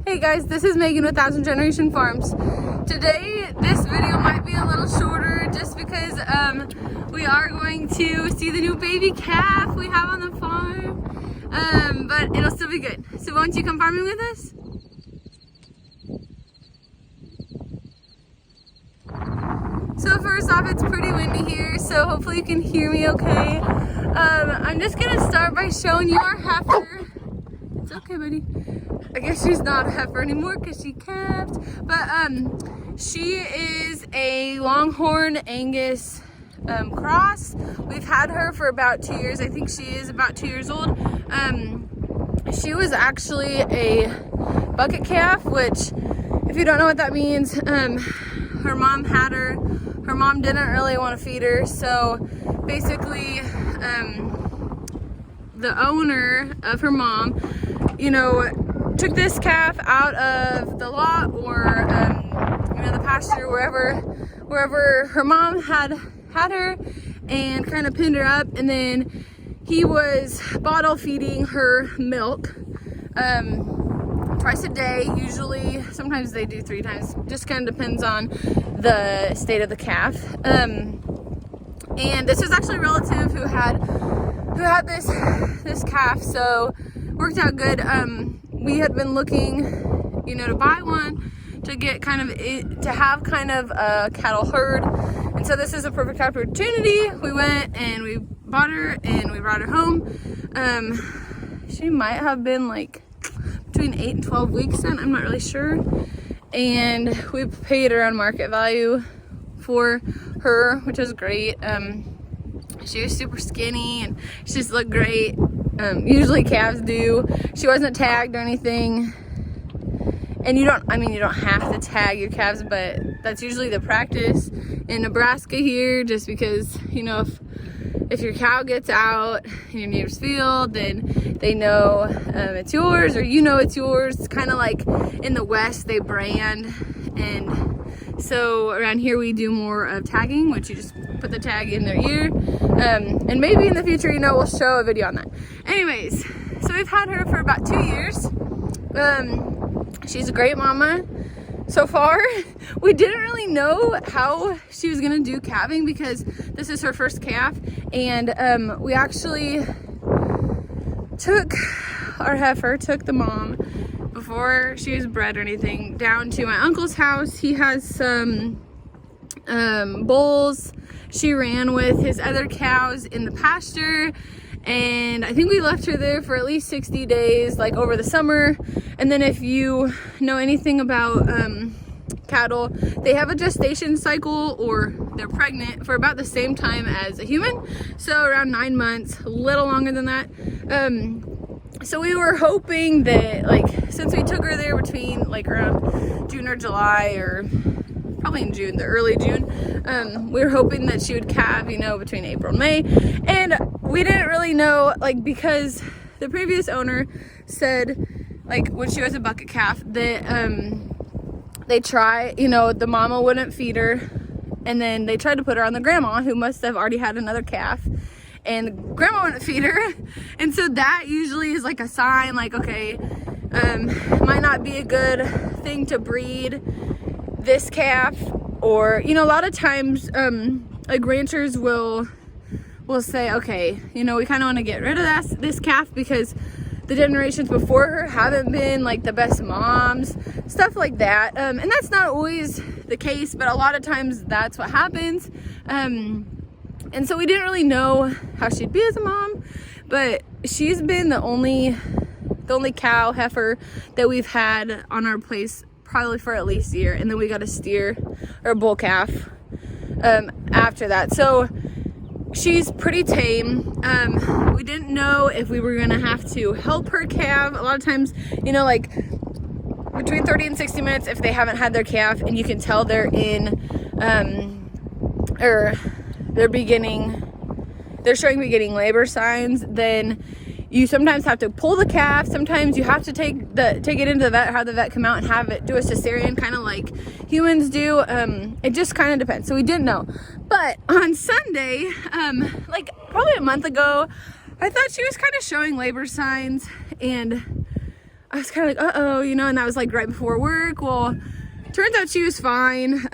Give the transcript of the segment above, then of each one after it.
Hey guys, this is Megan with 1000 Generation Farms. Today, this video might be a little shorter just because we are going to see the new baby calf we have on the farm, but it'll still be good. So won't you come farming with us? So first off, it's pretty windy here, so hopefully you can hear me okay. I'm just gonna start by showing you our heifer. It's okay, buddy. I guess she's not a heifer anymore because she calved, but she is a Longhorn Angus cross. We've had her for about 2 years. I think she is about 2 years old. She was actually a bucket calf, which, if you don't know what that means, her mom had her. Her mom didn't really want to feed her, so basically the owner of her mom, you know, took this calf out of the lot or you know, the pasture, wherever her mom had her, and kind of pinned her up, and then he was bottle feeding her milk twice a day usually. Sometimes they do 3 times, just kind of depends on the state of the calf. And this is actually a relative who had this calf, so worked out good. We had been looking, you know, to buy one to get to have kind of a cattle herd, and so this is a perfect opportunity. We went and we bought her and we brought her home. She might have been like between 8 and 12 weeks then, I'm not really sure, and we paid around market value for her, which was great. She was super skinny and she just looked great. Usually calves do. She wasn't tagged or anything, and you don't have to tag your calves, but that's usually the practice in Nebraska here, just because, you know, if your cow gets out in your neighbor's field, then they know it's yours, or you know it's yours. It's kind of like in the West they brand, and so around here we do more of tagging, which you just put the tag in their ear, and maybe in the future, you know, we'll show a video on that. Anyways, so we've had her for about 2 years. She's a great mama so far. We didn't really know how she was gonna do calving because this is her first calf, and we actually took the mom, before she was bred or anything, down to my uncle's house. He has some bulls she ran with his other cows in the pasture, and I think we left her there for at least 60 days, like over the summer. And then if you know anything about cattle, they have a gestation cycle, or they're pregnant for about the same time as a human, so around 9 months, a little longer than that. So we were hoping that, like, since we took her there between like around June or July, or probably in June, the early June, we were hoping that she would calve, you know, between April and May. And we didn't really know, like, because the previous owner said, like, when she was a bucket calf, that they try, you know, the mama wouldn't feed her, and then they tried to put her on the grandma, who must have already had another calf, and grandma wouldn't feed her. And so that usually is like a sign, like, okay, might not be a good thing to breed this calf. Or, you know, a lot of times like ranchers will say, okay, you know, we kind of want to get rid of this calf because the generations before her haven't been like the best moms, stuff like that. And that's not always the case, but a lot of times that's what happens. And so we didn't really know how she'd be as a mom, but she's been the only cow heifer that we've had on our place probably for at least a year, and then we got a steer or a bull calf after that. So she's pretty tame. We didn't know if we were gonna have to help her calve. A lot of times, you know, like between 30 and 60 minutes, if they haven't had their calf and you can tell they're showing beginning labor signs, then you sometimes have to pull the calf. Sometimes you have to take it into the vet, have the vet come out and have it do a cesarean, kind of like humans do. It just kind of depends. So we didn't know. But on Sunday, like probably a month ago, I thought she was kind of showing labor signs, and I was kind of like, uh-oh, you know, and that was like right before work. Well, turns out she was fine.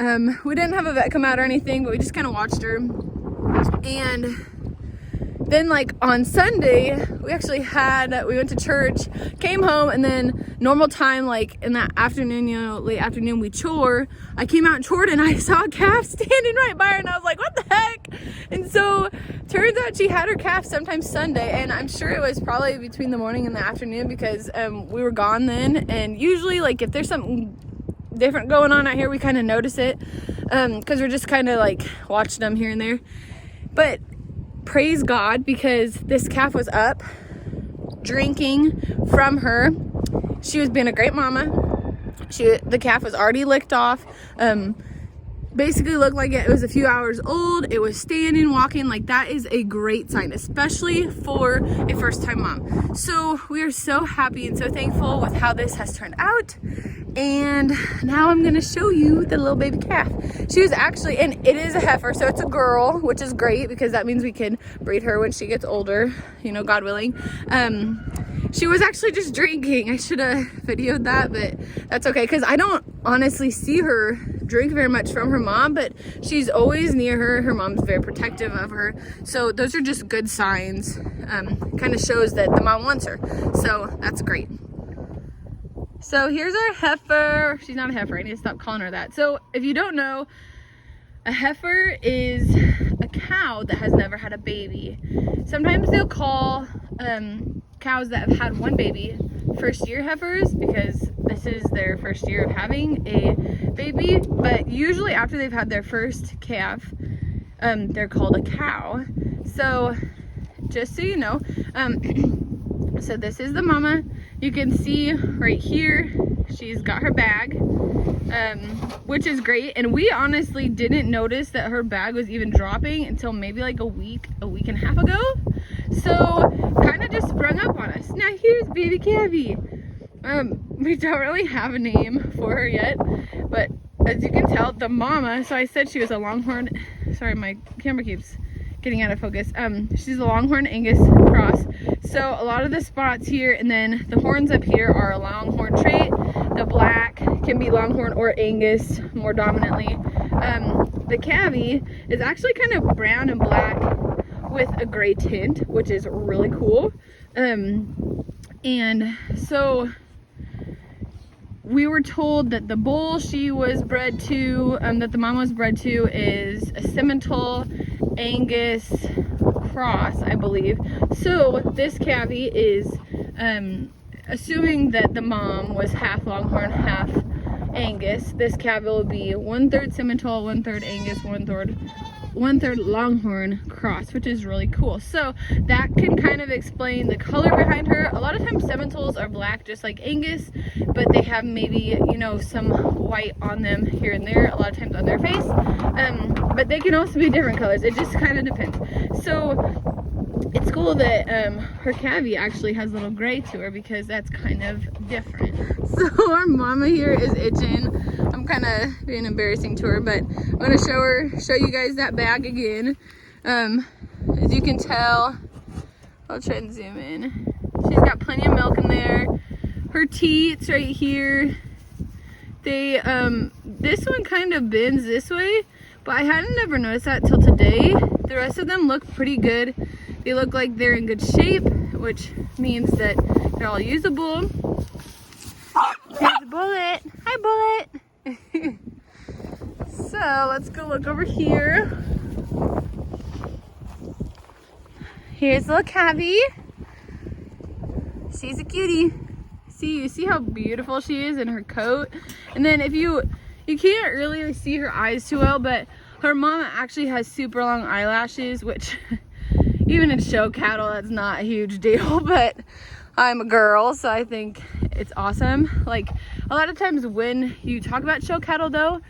We didn't have a vet come out or anything, but we just kind of watched her. And then like on Sunday, we went to church, came home, and then normal time, like in that afternoon, you know, late afternoon, we chore. I came out and chored and I saw a calf standing right by her and I was like, what the heck? And so turns out she had her calf sometime Sunday, and I'm sure it was probably between the morning and the afternoon because we were gone then. And usually like if there's something different going on out here, we kind of notice it because we're just kind of like watching them here and there. But praise God, because this calf was up drinking from her. She was being a great mama. The calf was already licked off. Basically looked like it was a few hours old. It was standing, walking. Like, that is a great sign, especially for a first-time mom. So we are so happy and so thankful with how this has turned out. And now I'm gonna show you the little baby calf. She was actually, and it is a heifer, so it's a girl, which is great because that means we can breed her when she gets older, you know, God willing. She was actually just drinking. I should have videoed that, but that's okay because I don't honestly see her drink very much from her mom, but she's always near her. Her mom's very protective of her. So those are just good signs. Kind of shows that the mom wants her. So that's great. So here's our heifer. She's not a heifer. I need to stop calling her that. So if you don't know, a heifer is a cow that has never had a baby. Sometimes they'll call cows that have had one baby first year heifers because this is their first year of having a baby. But usually after they've had their first calf, they're called a cow. So just so you know, so this is the mama. You can see right here, she's got her bag, which is great. And we honestly didn't notice that her bag was even dropping until maybe like a week and a half ago. So kind of just sprung up on us. Now here's baby Calvie. We don't really have a name for her yet, but as you can tell, the mama, so I said she was a Longhorn, sorry, my camera keeps getting out of focus. She's a Longhorn Angus cross. So a lot of the spots here and then the horns up here are a Longhorn trait. The black can be Longhorn or Angus more dominantly. The Calvie is actually kind of brown and black with a gray tint, which is really cool. And so we were told that the bull she was bred to, that the mom was bred to, is a Simmental Angus cross, I believe. So this Calvie is assuming that the mom was half Longhorn, half Angus. This Calvie will be 1/3 Simmental, 1/3 Angus, 1/3 Longhorn cross, which is really cool. So that can kind of explain the color behind her. A lot of times Simmentals are black just like Angus, but they have maybe, you know, some white on them here and there, a lot of times on their face. But they can also be different colors. It just kind of depends. So it's cool that her Calvie actually has a little gray to her because that's kind of different. So our mama here is itching. I'm kind of being embarrassing to her, but I'm going to show you guys that bag again. As you can tell, I'll try and zoom in. She's got plenty of milk in there. Her teats right here, they, this one kind of bends this way, but I hadn't ever noticed that till today. The rest of them look pretty good. They look like they're in good shape, which means that they're all usable. Here's a Bullet. Hi, Bullet. So let's go look over here. Here's little Calvie. She's a cutie. You see how beautiful she is in her coat? And then if you can't really see her eyes too well, but her mama actually has super long eyelashes, which even in show cattle, that's not a huge deal, but I'm a girl, so I think it's awesome. Like, a lot of times when you talk about show cattle though,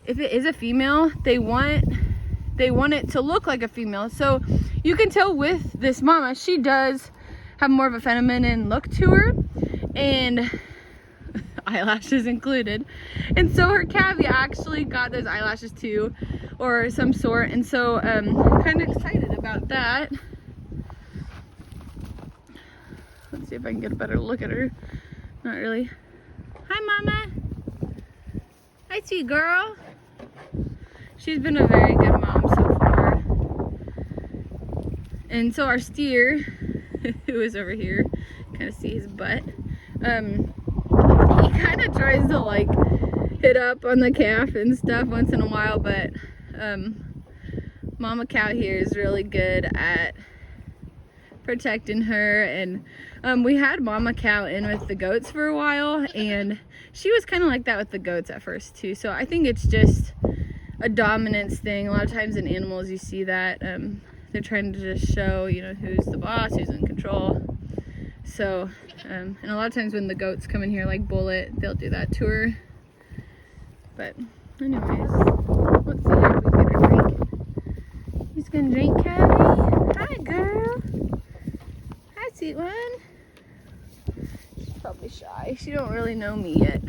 if it is a female, they want it to look like a female. So you can tell with this mama, she does have more of a feminine look to her, and eyelashes included. And so her Calvie actually got those eyelashes too, or some sort, and so kind of excited about that. Let's see if I can get a better look at her. Not really. Hi, Mama. Hi, sweet girl. She's been a very good mom so far. And so our steer, who is over here, kind of see his butt. He kind of tries to like hit up on the calf and stuff once in a while, but Mama cow here is really good at protecting her. And we had Mama cow in with the goats for a while, and she was kind of like that with the goats at first too. So I think it's just a dominance thing. A lot of times in animals you see that they're trying to just show, you know, who's the boss, who's in control. So and a lot of times when the goats come in here like Bullet, they'll do that to her. But anyways, let's see if we get her drink. He's gonna drink, Calving. Hi, girl. Hi, sweet one. She's probably shy. She don't really know me yet.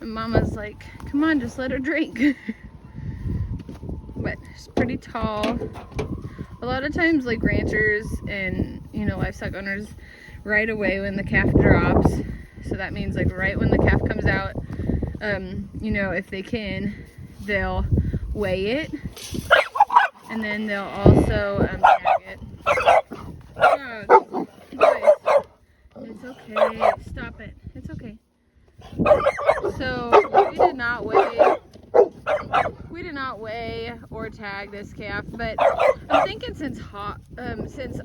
And Mama's like, come on, just let her drink. But she's pretty tall. A lot of times, like ranchers and, you know, livestock owners, right away when the calf drops, so that means like right when the calf comes out, you know, if they can, they'll weigh it, and then they'll also tag it. Oh, guys, it's okay. Stop it. It's okay. So we did not weigh or tag this calf, but I'm thinking since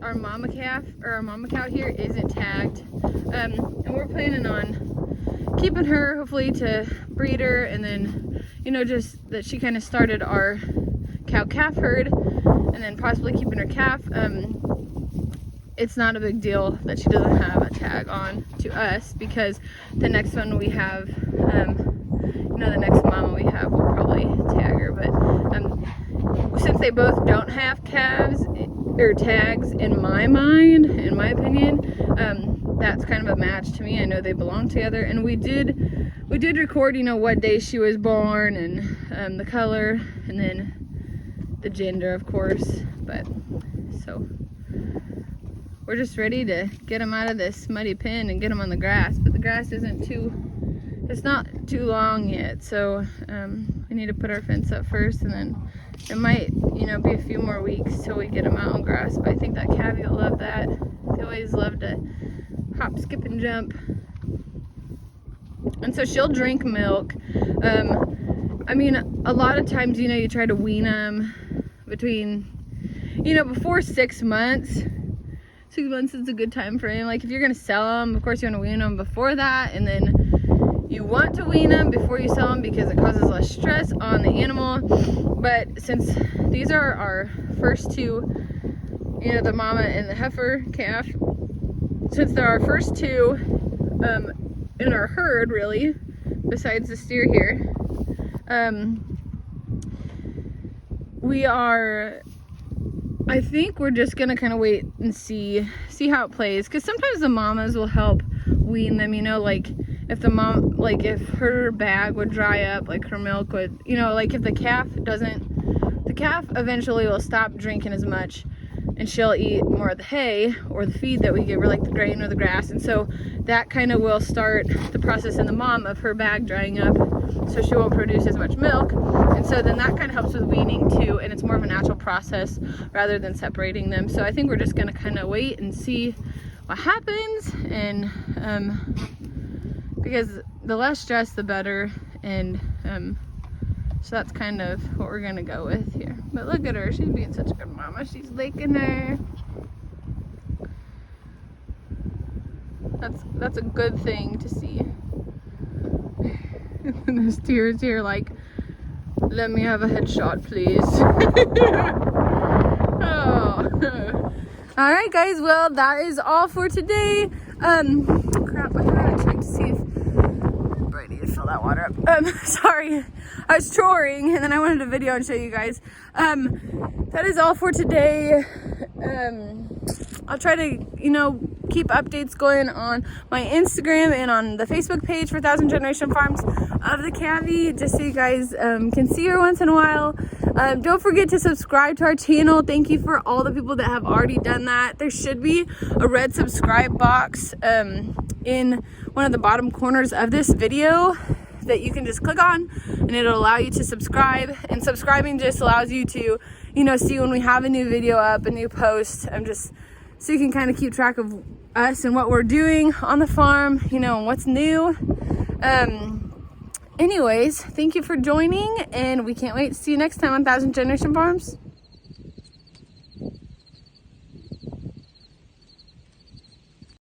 our mama calf or our mama cow here isn't tagged, and we're planning on keeping her hopefully to breed her, and then, you know, just that she kind of started our cow-calf herd, and then possibly keeping her calf. It's not a big deal that she doesn't have a tag on to us, because the next one we have, you know, the next mama we have will probably tag her. But since they both don't have calves or tags, in my mind, in my opinion, that's kind of a match to me. I know they belong together, and we did record, you know, what day she was born, and the color, and then the gender, of course. But so we're just ready to get them out of this muddy pen and get them on the grass, but the grass it's not too long yet, so we need to put our fence up first, and then it might, you know, be a few more weeks till we get them out on grass. But I think that calvie will love that. They always love to hop, skip, and jump. And so she'll drink milk. I mean, a lot of times, you know, you try to wean them between, you know, before 6 months. 6 months is a good time frame. Like if you're gonna sell them, of course you want to wean them before that, and then you want to wean them before you sell them because it causes less stress on the animal. But since these are our first two, you know, the mama and the heifer calf, since they're our first two in our herd, really, besides the steer here, I think we're just gonna kind of wait and see how it plays, because sometimes the mamas will help wean them, you know, like if the mom, like if her bag would dry up, like her milk would, you know, like if the calf eventually will stop drinking as much, and she'll eat more of the hay or the feed that we give her, like the grain or the grass, and so that kind of will start the process in the mom of her bag drying up, so she won't produce as much milk. And so then that kind of helps with weaning too, and it's more of a natural process rather than separating them. So I think we're just going to kind of wait and see what happens, and because the less stress the better, and so that's kind of what we're going to go with here. But look at her, she's being such a good mama. She's licking her. That's a good thing to see. And there's tears here like, let me have a headshot, please. Oh. All right, guys. Well, that is all for today. Crap, I gotta check to see if I need to fill that water up. Sorry, I was choring and then I wanted to video and show you guys. That is all for today. I'll try to, you know, keep updates going on my Instagram and on the Facebook page for Thousand Generation Farms of the Calvie, just so you guys can see her once in a while. Don't forget to subscribe to our channel. Thank you for all the people that have already done that. There should be a red subscribe box in one of the bottom corners of this video that you can just click on, and it'll allow you to subscribe. And subscribing just allows you to, you know, see when we have a new video up, a new post. So you can kind of keep track of us and what we're doing on the farm, you know, and what's new. Anyways, thank you for joining, and we can't wait to see you next time on 1000 Generation Farms.